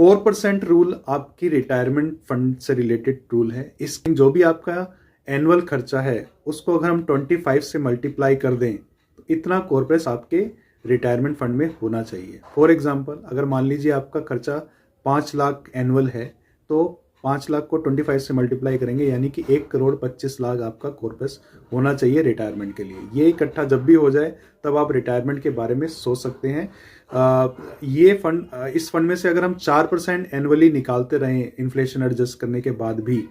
4% rule आपकी retirement fund से related rule है। इस जो भी आपका एनुअल खर्चा है उसको अगर हम 25 से मल्टीप्लाई कर दें तो इतना कॉर्पस आपके रिटायरमेंट फंड में होना चाहिए। फॉर एग्जांपल, अगर मान लीजिए आपका खर्चा 5 लाख एनुअल है तो 5 लाख को 25 से मल्टीप्लाई करेंगे यानी कि 1,25,00,000 आपका कॉर्पस होना चाहिए रिटायरमेंट के लिए। ये इकट्ठा जब भी हो जाए तब आप रिटायरमेंट के बारे में सोच सकते हैं। ये फंड, इस फंड में से अगर हम 4% एनुअली निकालते रहें इन्फ्लेशन एडजस्ट करने के बाद भी,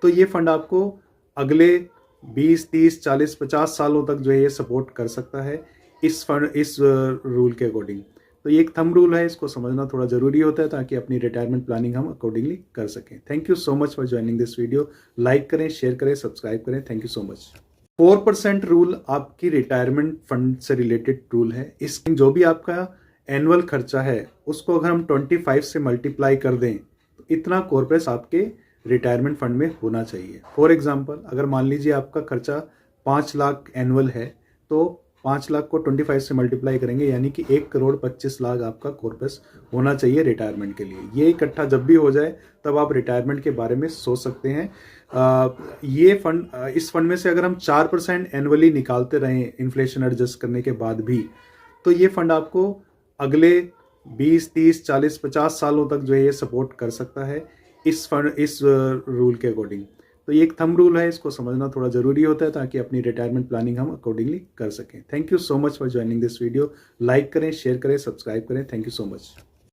तो ये फंड आपको अगले 20, 30, 40, 50 सालों तक जो है ये सपोर्ट कर सकता है इस रूल के अकॉर्डिंग। तो ये एक थंब रूल है, इसको समझना थोड़ा जरूरी होता है ताकि अपनी रिटायरमेंट प्लानिंग हम अकॉर्डिंगली कर सकें। Thank you so much for joining this video. Like करें, शेयर करें, सब्सक्राइब करें। Thank you so much. 4% rule आपकी रिटायरमेंट फंड से रिलेटेड रूल है। इस जो भी आपका एनुअल खर्चा है उसको अगर हम 25 से मल्टीप्लाई कर दें तो इतना कॉर्पस आपके रिटायरमेंट फंड में होना चाहिए। फॉर एग्जांपल, अगर मान लीजिए आपका खर्चा 5 लाख एनुअल है तो 5 लाख को 25 से मल्टीप्लाई करेंगे यानी कि 1,25,00,000 आपका कॉर्पस होना चाहिए रिटायरमेंट के लिए। ये इकट्ठा जब भी हो जाए तब आप रिटायरमेंट के बारे में सोच सकते हैं। ये फंड, इस फंड में से अगर हम 4% एनुअली निकालते रहें इन्फ्लेशन एडजस्ट करने के बाद भी, तो ये फंड आपको अगले 20, 30, 40, 50 सालों तक जो है ये सपोर्ट कर सकता है इस रूल के अकॉर्डिंग। तो ये एक थंब रूल है, इसको समझना थोड़ा जरूरी होता है ताकि अपनी रिटायरमेंट प्लानिंग हम अकॉर्डिंगली कर सकें। Thank you so much for joining this video. Like करें, शेयर करें, सब्सक्राइब करें। Thank you so much.